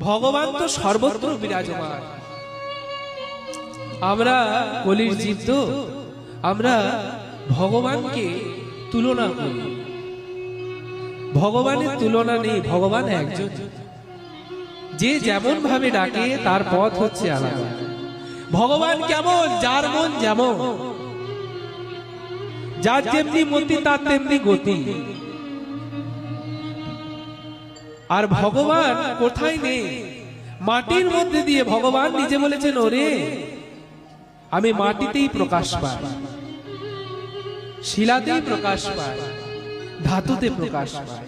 ভগবান তো সর্বত্র বিরাজমান। আমরা কলির জীব তো, আমরা ভগবানকে তুলনা করি। ভগবানের তুলনা নেই, ভগবান একজন। যে যেমন ভাবে ডাকে তার পথ হচ্ছে আলাদা। ভগবান কেমন? যার মন যেমন, যার যেমনি মতি তার তেমনি গতি। আর ভগবান কোথায় নেই? মাটির মধ্যে দিয়ে ভগবান নিজে বলেছেন, ওরে আমি মাটিতেই প্রকাশ পাই, শিলাতেই প্রকাশ পাই, ধাতুতে প্রকাশ পাই।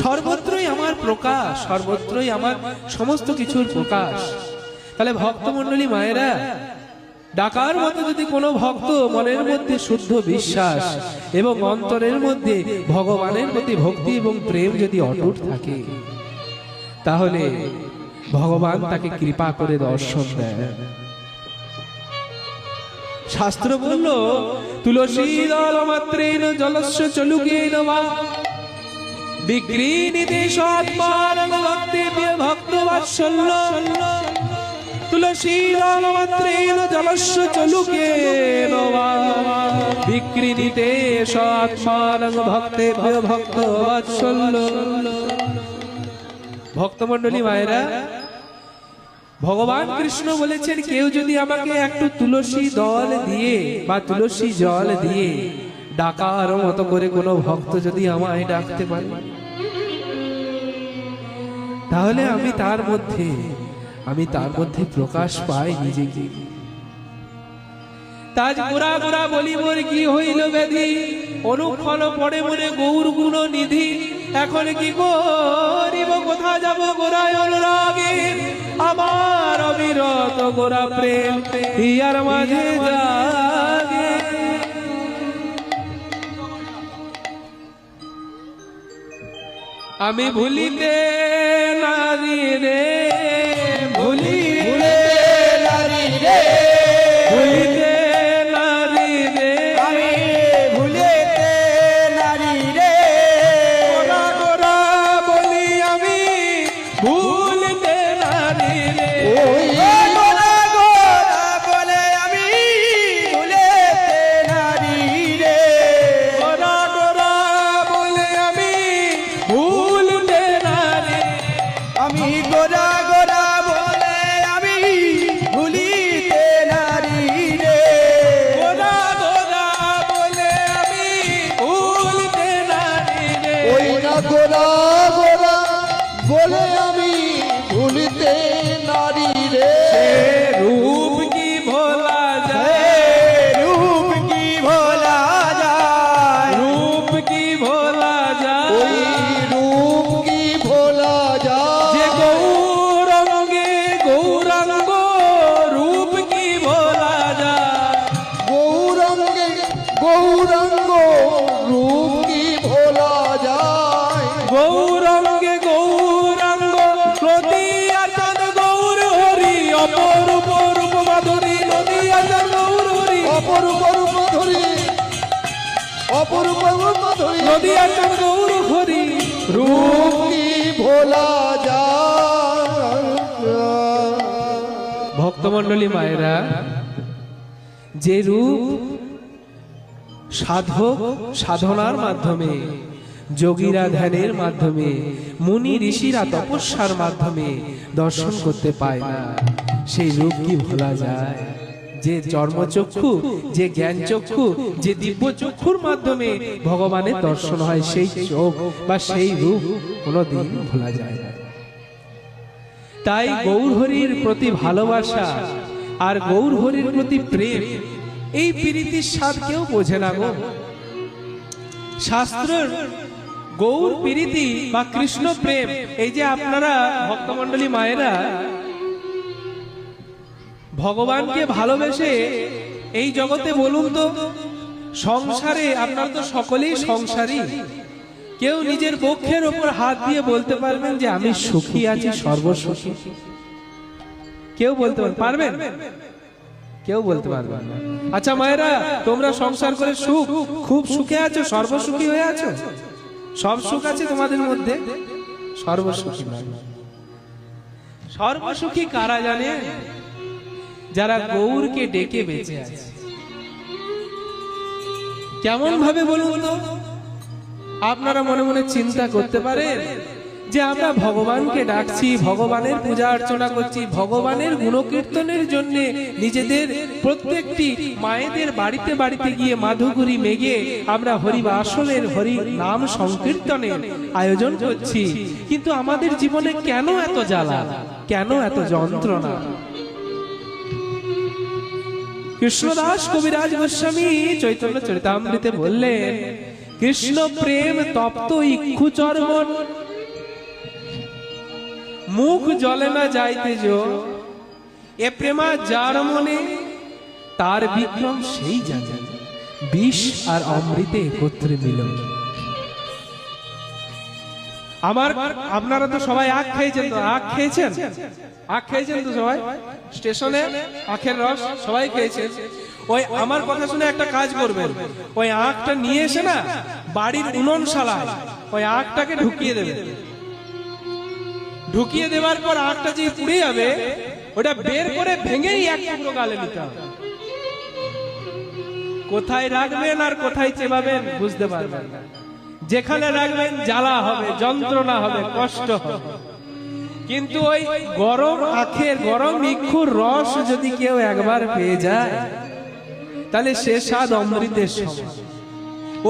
সর্বত্রই আমার প্রকাশ, সর্বত্রই আমার সমস্ত কিছুর প্রকাশ। তাহলে ভক্তমণ্ডলী মায়েরা, ডাকার মতো যদি কোনো ভক্ত মনের মধ্যে শুদ্ধ বিশ্বাস এবং অন্তরের মধ্যে ভগবানের প্রতি ভক্তি এবং প্রেম যদি অটুট থাকে, তাহলে ভগবান তাকে কৃপা করে দর্শন দেয়। শাস্ত্র বলল, তুলসী দল মাত্রেন জলস্য চলুকেন বা বিক্রীণিতে সৎমানং ভক্তেভ্যো ভক্তবাৎসল্য। তুলসী দল মাত্রেন জলস্য চলুকেন বা বিক্রীণিতে সৎমানং ভক্তেভ্যো ভক্তবাৎসল্য। ভক্তমণ্ডলী মায়েরা, ভগবান কৃষ্ণ বলেছেন, কেউ যদি আমাকে একটু তুলসী দল দিয়ে বা তুলসী জল দিয়ে ডাকার মতো করে কোনো ভক্ত যদি আমায় ডাকতে পারে, তাহলে আমি তার মধ্যে প্রকাশ পাই নিজেকে। তাজ গোরা গোরা বলি মোর কি হইল ব্যাধি, অনুক্ষণ পড়ে মনে গৌর গুণ নিধি। এখন কি করিব, কোথা যাব গোরায় অনুরাগে, আমার অবিরত গোরা প্রেম ইয়ার মাঝে জাগে। আমি ভুলিতে নারী রে, ভুলিতে নারী রে, ভুলিতে নারী রে, আমি ভুলিতে নারী রে। গোরা গোরা বলি আমি ভুলিতে নারী রে। ওই গোরা গোরা বলে আমি ভুলিতে নারী রে। গোরা গোরা বলে আমি ভুলিতে নারী। আমি গোরা গোরা বলে আমি ভুলিতে নারী রে। গোরা গোরা বলে আমি ভুলিতে নারী রে। ওই না গোরা গোরা বলে আমি ভুলিতে নারী রে। রূপ কি ভোলা যায়, রূপ কি ভোলা যায়, রূপ কি ভোলা ওই যায়। রূপ কি ভোলা যায়। যে গৌরঙ্গে গৌরাঙ্গ, রূপ কি ভোলা যায়। গৌরাঙ্গে গৌরাঙ্গ রূপ কি ভোলা যায়। গৌরঙ্গে গৌরাঙ্গ নদী আচার গৌর হরি, অপরূপ রূপ মাধুরী নদী আচার গৌর হরি, অপরূপ রূপ ধরি, অপরূপ রূপ ধরি, নদী আচার গৌর হরি। রূপ কি ভোলা যায়। ভক্তমণ্ডলী মায়েরা, যে রূপ সাধক সাধনার মাধ্যমে, যোগীরা ধ্যানের মাধ্যমে, মুনি ঋষিরা তপস্যার মাধ্যমে দর্শন করতে পায় না, সেই রূপ কি ভোলা যায়? যে চর্মচক্ষু, যে জ্ঞান চক্ষু, যে দিব্য চক্ষুর মাধ্যমে ভগবানের দর্শন হয়, সেই চোখ বা সেই রূপ কোনোদিন ভোলা যায় না। তাই গৌরহরির প্রতি ভালোবাসা আর গৌরহরির প্রতি প্রেম, এই প্রীতির স্বাদ কেউ বোঝে না গো। শাস্ত্রের গৌর প্রীতি বা কৃষ্ণ প্রেম, এই যে আপনারা ভক্তমণ্ডলী মায়েরা ভগবানকে ভালোবেসে এই জগতে, বলুন তো সংসারে, আপনারা তো সকলেই সংসারী, কেউ নিজের বক্ষের ওপর হাত দিয়ে বলতে পারবেন যে আমি সুখী আছি, সর্বসুখী? কেউ বলতে পারবেন? কেউ বলতে পারবেন না। আচ্ছা মায়েরা, তোমরা সংসার করে সুখ, খুব সুখে আছো, সর্বসুখী হয়ে আছো? সব সুখ আছে তোমাদের মধ্যে, সর্বসুখী নয়। সর্বসুখী কারা জানে? যারা গৌরকে ডেকে বেঁচে আছে। কেমন ভাবে বলুন তো? আপনারা মনে মনে চিন্তা করতে পারেন যে আমরা ভগবানকে ডাকছি, ভগবানের পূজা অর্চনা করছি, ভগবানের গুণকীর্তনের জন্য নিজেদের প্রত্যেকটি মায়েদের বাড়িতে বাড়িতে গিয়ে মাধুগুরি মেগে আমরা হরিবাসনের হরি নাম সংকীর্তনের আয়োজন করছি, কিন্তু আমাদের জীবনে কেন এত জ্বালা, কেন এত যন্ত্রণা? কৃষ্ণদাস কবিরাজ গোস্বামী চৈতন্য চরিতামৃতে বললেন, কৃষ্ণ প্রেম তপ্ত ইক্ষু চর্মণ, মুখ জলে না যাইতে যো, এ প্রেমা যার মনে তার বিক্রম সেই জানে, বিষ আর অমৃতে একত্রে মিলন। আপনারা তো সবাই আখ খেয়েছেন, তো আখ খেয়েছেন, আখ খেয়েছেন তো সবাই, স্টেশনে আখের রস সবাই খেয়েছেন। ওই আমার কথা শুনে একটা কাজ করবেন, ওই আখটা নিয়ে এসে না বাড়ির উনুনশালায় ওই আখটাকে ঢুকিয়ে দেবেন। ঢুকিয়ে দেওয়ার পর আখটা যে পুড়ে যাবে, ওটা বের করে ভেঙেই এক টুকরো গালে নিতে হবে। কোথায় রাখবেন আর কোথায় চেবাবেন বুঝতে পারবেন না। যেখানে রাখবেন জ্বালা হবে, যন্ত্রণা হবে, কষ্ট হবে। কিন্তু ওই গরম আখের, গরম ইক্ষুর রস যদি কেউ একবার পেয়ে যায়, তাহলে সে স্বাদ অমৃতের সমান।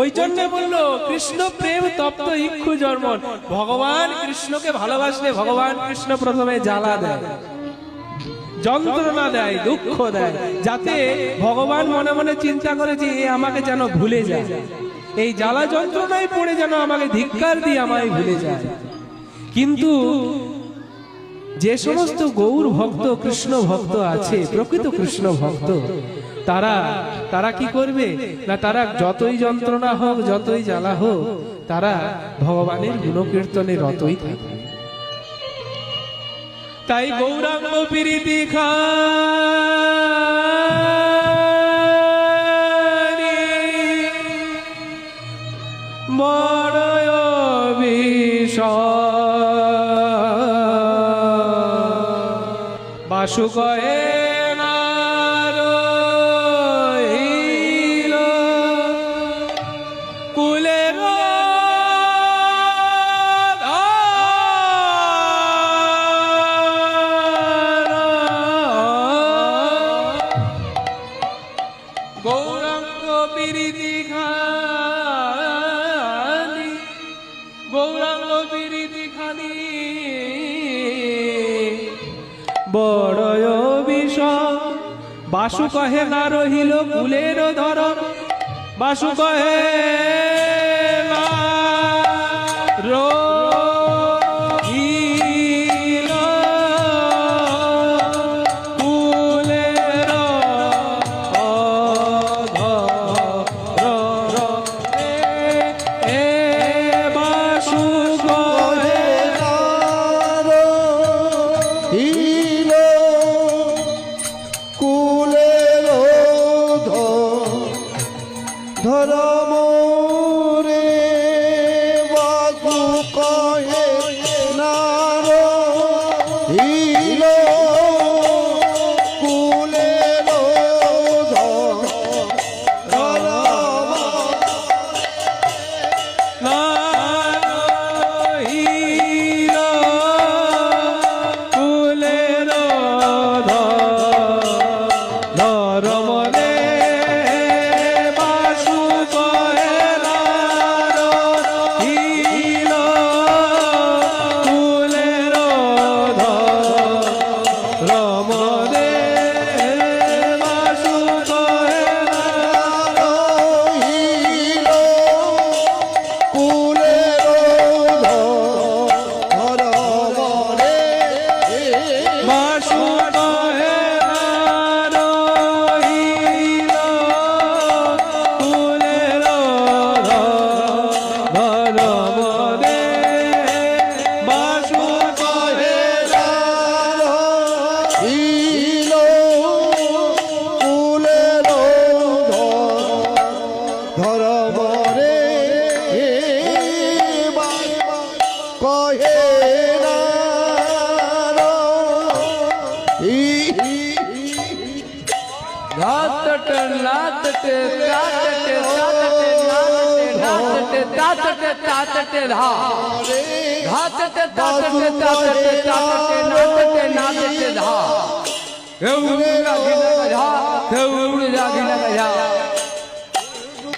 ওই জন্য বললো কৃষ্ণ প্রেম তপ্ত ইক্ষু জন্মন। ভগবান কৃষ্ণকে ভালোবাসলে ভগবান কৃষ্ণ প্রথমে জ্বালা দেয়, যন্ত্রণা দেয়, দুঃখ দেয়, যাতে ভগবান মনে মনে চিন্তা করে যে এ আমাকে যেন ভুলে যায়, এই জ্বালা যন্ত্রণায় পড়ে যেন আমাকে ধিক্কার দিয়ে আমায় ভুলে যায়। কিন্তু যে সমস্ত গৌর ভক্ত, কৃষ্ণ ভক্ত আছে, প্রকৃত কৃষ্ণ ভক্ত, তারা কি করবে না, তারা যতই যন্ত্রণা হোক, যতই জ্বালা হোক, তারা ভগবানের গুণকীর্তনে রতই থাকবে। তাই গৌরাঙ্গ প্রীতি খানি বড় বিষয়, বাসু কয়ে বড় বিষয়, বাসু কহে না রহিল কুলের ধরন, বাসু কহে না রহিল কুলের ধরন, এ বাসু কহে না রহিল কুলের ধরম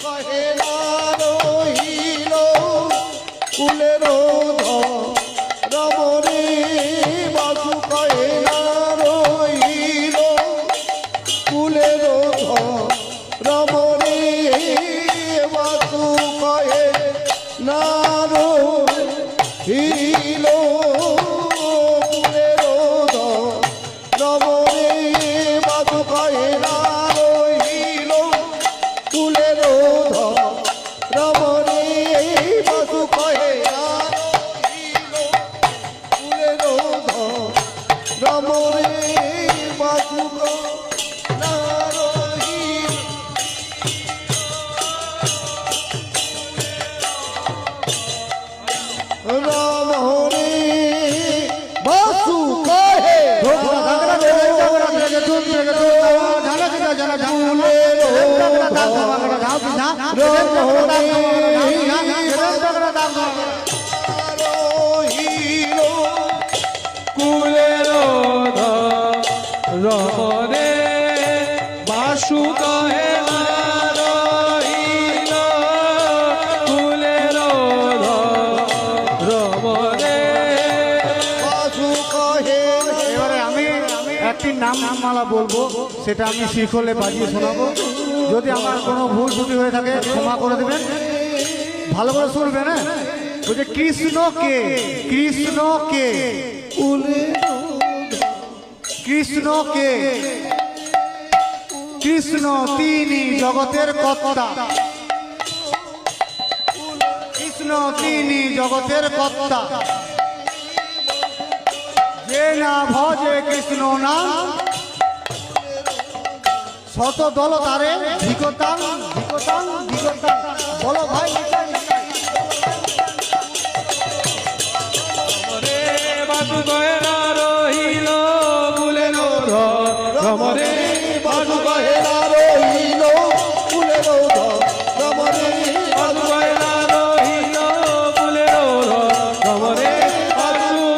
কহে না রহিল কুলের রমণী বাসু কহে না রহিল কুলের রমণী বাসু কহে না রহিল কুলের রমণী বাসু কহে না রহিল কুলের রমণী বাসু কহে না রহিল কুলের রমণী বাসু না রহিল রমণী বাসু কহে কুলের রমণে বাসু কহে না রহিল কুলের রমণে। বাসু কহে এবারে আমি একটি নামমালা বলবো, সেটা আমি শিখলে বাজিয়ে শোনাবো। যদি আমার কোনো ভুল ত্রুটি হয়ে থাকে ক্ষমা করে দেবেন। ভালো করে শুনবেন। হ্যাঁ, বলছে কৃষ্ণকে কৃষ্ণকে কৃষ্ণকে কৃষ্ণ তিনি জগতের কর্তা, কৃষ্ণ তিনি জগতের কর্তা। যে না ভজে কৃষ্ণ নাম শত দল তারে ধিকতাং ধিকতাং ধিকতাং। বলো ভাই রমণে বাসু কহে না রহিল কুলের রমণে বাসু কহে না রহিল কুলের রমণী বাসু কহে না রহিল কুলের রমণে বাসু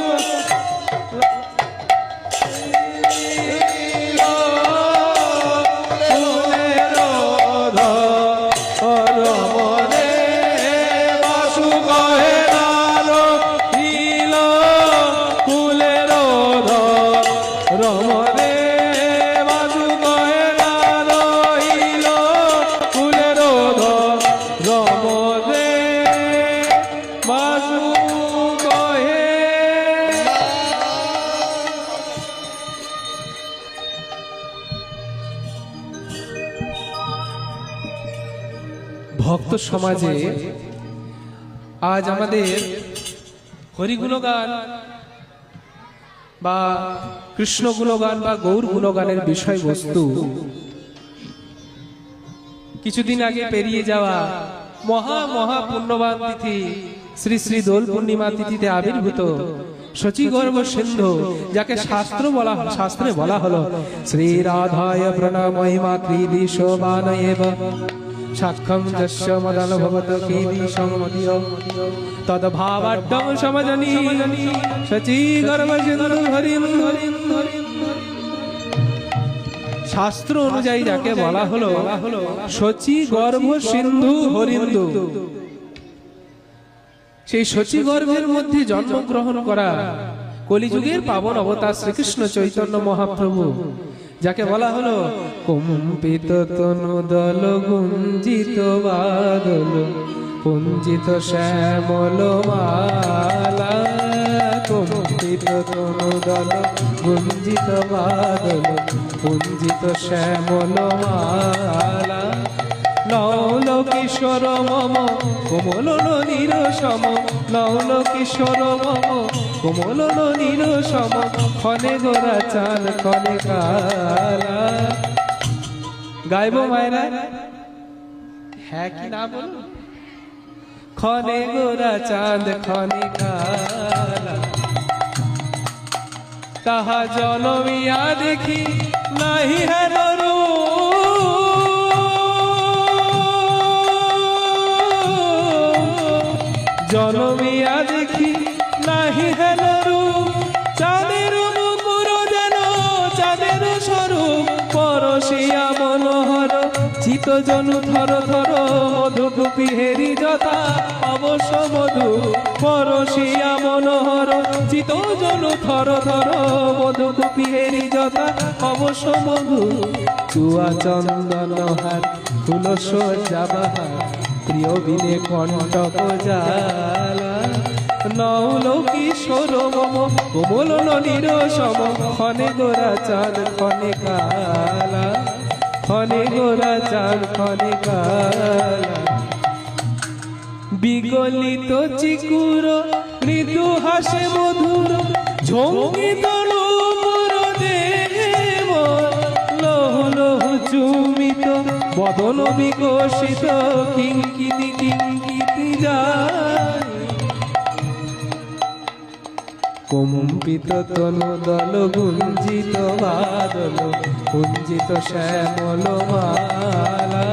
রমণে বাসু কহে না রহিল কুলের রমণে বাসু কহে না রহিল কুলের রমণে বাসু কহে। ভক্ত সমাজে আজ আমাদের হরিগুণগান বা কৃষ্ণ গুণগান বা গৌর গুণগানের বিষয়বস্তু কিছুদিন আগে পেরিয়ে যাওয়া মহা পুণ্যবান তিথি শ্রী শ্রী দোল পূর্ণিমা তিথিতে আবির্ভূত শচীগর্ভ সিন্ধু, যাকে শাস্ত্রে বলা হলো শ্রী রাধায় প্রণাম মহিমা ক্রীডি শোভানয়েব সাক্ষম যস্য মদন ভবত ক্রীডিশং মদিয় তদ্ভাবাঢ্যং সমজনী শচীগর্ভ সিন্ধু হরিম হরিম হরিম। শাস্ত্র অনুযায়ী যাকে বলা হলো শচী গর্ভ সিন্ধু হরিন্দু, সেই শচী গর্ভের মধ্যে জন্মগ্রহণ করা কলিযুগের পাবন অবতার শ্রীকৃষ্ণ চৈতন্য মহাপ্রভু, যাকে বলা হলো কম্পিত তনু দল গুঞ্জিত বাদল পুঞ্জিত শ্যামল মালা। কম্পিত তনু দল গুঞ্জিত বাদল পুঞ্জিত শ্যামল মালা। নৌল কিশোর মম কোমল নীর সম, নৌল কিশোর মম কোমল নীর সম, ক্ষণে গোরা চাঁদ ক্ষণে কালা। গাইব মায়েরা? হ্যাঁ কি না বলুন? ক্ষণে গোরা চাঁদ ক্ষণে কালা, তাহা জনমিয়া দেখি নাহি হের রূপ। জনমিয়া দেখি নাহি হেন রূপ, চাঁদের মুকুর যেন চাঁদের স্বরূপ, পরশিয়া মনোহর চিত জনু থর থর, মধুকূপি হেরি যথা অবশ্য মধু, পরশিয়া মনোহর চিত জনু থর থর, মধুকূপি হেরি যথা অবশ্য মধু, চুয়া চন্দন হার ফুল সজ্জা বাহার, প্রিয় বিনে কণ্টক জালা, নৌল কিশোর মম কোমল ননীর সম, ক্ষণে গোরা চাঁদ ক্ষণে কালা, ক্ষণে গোরা চাঁদ ক্ষণে কালা, বিগলিত চিকুর মৃদু হাসে মধুর, ঝঙ্কিত নূপুর দেব, লহ লহ চুমিত বদন বিকশিত, কিঙ্কিনি কিঙ্কিতি যায়, কম্পিত তনু দল গুঞ্জিত বাদল, গুঞ্জিত শ্যামল মালা,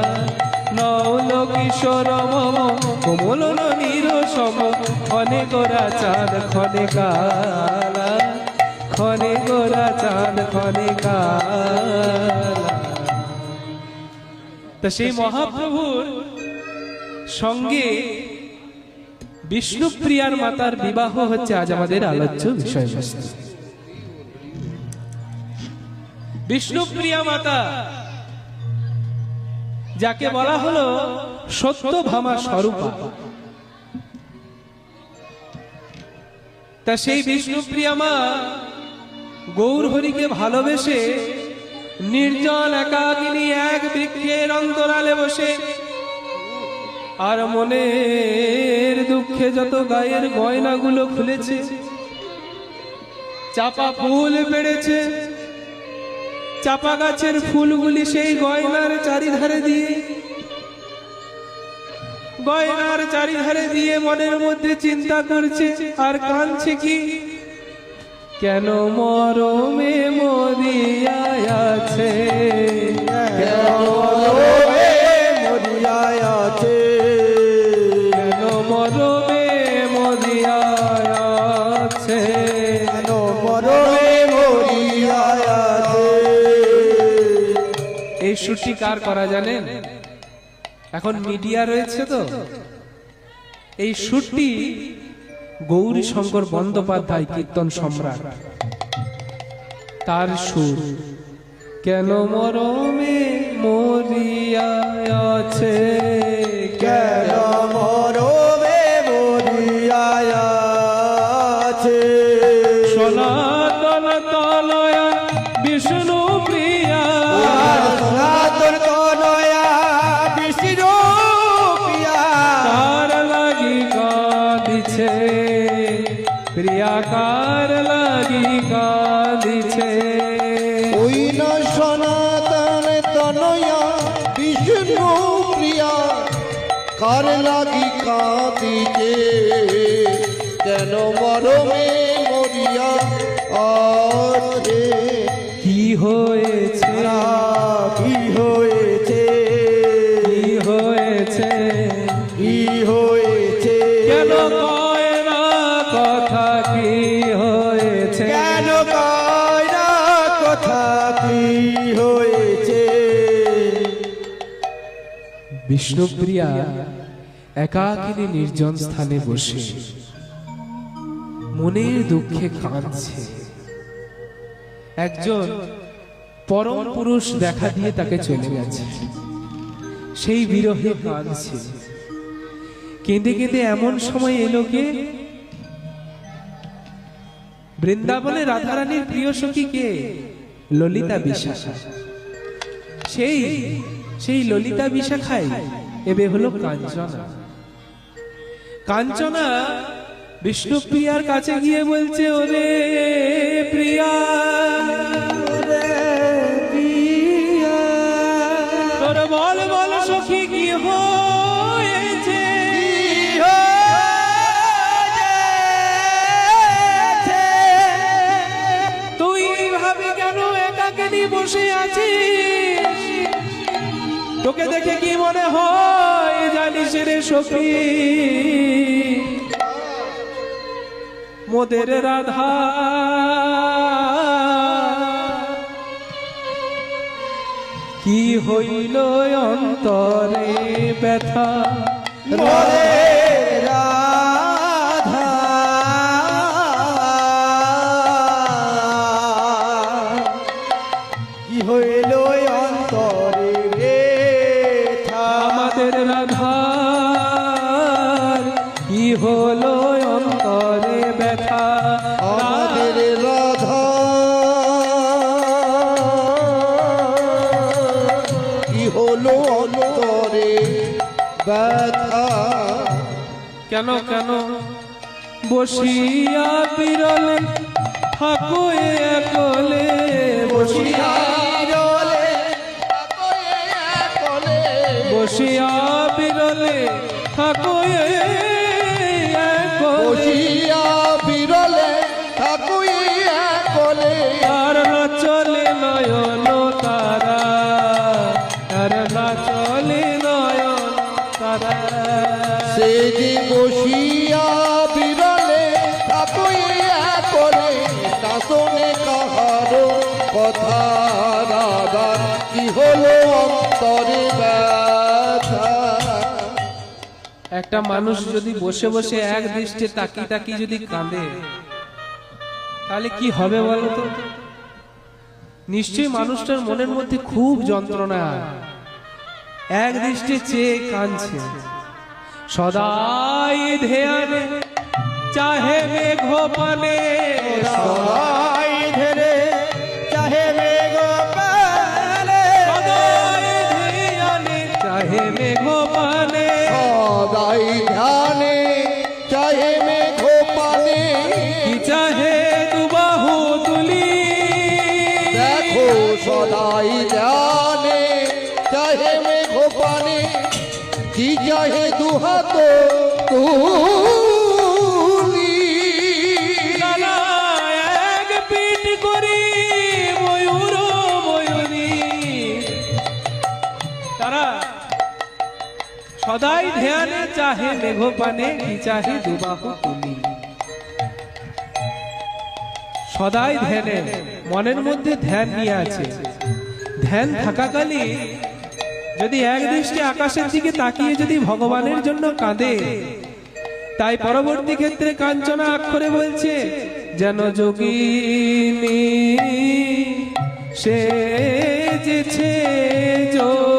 নৌল কিশোর মম কোমল ননীর সম, ক্ষণে গোরা চাঁদ ক্ষণে কালা, ক্ষণে গোরা চাঁদ ক্ষণে কালা। তা সেই মহাপ্রভুর সঙ্গে বিষ্ণুপ্রিয়ার মাতার বিবাহ হচ্ছে আজ আমাদের আলোচ্য বিষয়বস্তু। বিষ্ণুপ্রিয়া মাতা, যাকে বলা হলো সত্যভামা স্বরূপা, তা সেই বিষ্ণুপ্রিয়া মা গৌর হরিকে ভালোবেসে নির্জন একাকিনী এক বৃক্ষের অন্তরালে বসে, আর মনের দুঃখে যত গায়ের গয়নাগুলো খুলেছে, চাপা ফুল পেড়েছে, চাপা গাছের ফুলগুলি সেই গয়নার চারিধারে দিয়ে, গয়নার চারিধারে দিয়ে মনের মধ্যে চিন্তা করছে আর কাঁদছে কি, কেন মরমে মরিয়া আছে, কেন মরমে মরিয়া আছে, কেন মরমে মরিয়া আছে, কেন মরমে মরিয়া আছে। এই সুরটি কার করা জানেন? এখন মিডিয়া রয়েছে তো, এই সুরটি গৌরী শঙ্কর বন্দ্যোপাধ্যায় কীর্তন সম্রাট, তার সুর। কেন মরমে মরিয়া আছে, কেন মরমে মরিয়া আছে, সনাতন তলয়া বিষ্ণু প্রিয়া, সনাতন তনয়া বিষ্ণু প্রিয়া, তার লাগি কাঁদিছে প্রিয়া, কার লাগি কাঁদিছে, ওই না সনাতন তনয়া বিষ্ণু প্রিয়া, কার লাগি কাঁদিছে, কেন মরমে মরিয়া আছে। কি হয়েছে, কি হয়েছে, কি হয়েছে, কি হয়েছে, কেন কয় না কথা, কি হয়েছে, কেন কয় না কথা, কি হয়েছে। বিষ্ণুপ্রিয়া একাকিনী নির্জন স্থানে বসে মনের দুঃখে কাঁদছে। একজন পরম পুরুষ দেখা দিয়ে তাকে চলে গেছে, সেই বিরহে কাঁদছে। কেঁদে কেঁদে এমন সময় এলো কে, বৃন্দাবনে রাধারানীর প্রিয় সখী কে, ললিতা বিশাখা। সেই ললিতা বিশাখাই এবে হলো কাঞ্চনা। কাঞ্চনা বিষ্ণুপ্রিয়ার কাছে গিয়ে বলছে, ওরে প্রিয়া, তোর বল বল সখী কি হয়েছে, তুই ভাবে কেন একাকিনী বসে আছিস, তোকে দেখে কি মনে হয় জানিস রে সখী, মোদের রাধা কি হইল অন্তরে ব্যথা মোরে রাধা কি হইল অন্তরে ব্যথা আমাদের রাধার কি হলো অন্তরে ব্যথা আমাদের রাধা কি হলো অন্তরে ব্যথা কেন কেন বসিয়া বিরলে থাকো একলে বসিয়া বসিয়া বিরলে থাকো একলে বসিয়া বিরলে থাকুই একলে আর না চলে নয়ন তারা আর না চলে নয়ন তারা সে যে বসিয়া বিরলে থাকুই একলে তা শোনে কাহারো কথা রাধার কি হলো অন্তরে ব্যথা একটা মানুষ যদি বসে বসে এক দৃষ্টে তাকি তাকি যদি কাঁদে তাহলে কি হবে বলতো? নিশ্চয়ই মানুষটার মনের মধ্যে খুব যন্ত্রণা, এক দৃষ্টে চেয়ে কাঁদছে। সদাই ধ্যানে চাহে মেঘ পানে, সদাই ধরে চাহে মেঘ পানে সদাই ধ্যানে চাহে মেঘ পানে, সদাই ধ্যানে চাহে মেঘ পানে কি চাহে দুবাহু তুলি, দেখো সদাই ধ্যানে চাহে মেঘ পানে কি চাহে দুহাত তুলি লালা এক পিঠ করি ময়ূর ময়ূরী, তারা সদাই ধ্যানে চাহে মেঘ পানে কি চাহে দুবাহু তুলি। সদাই ধ্যানে মনের মধ্যে ধ্যান নিয়ে আছে, ধ্যান থাকাকালীন যদি এক দৃষ্টি আকাশের দিকে তাকিয়ে যদি ভগবানের জন্য কাঁদে, তাই পরবর্তী ক্ষেত্রে কাঞ্চনা অক্ষরে বলছে যেন যোগিনী সেজেছে যোগ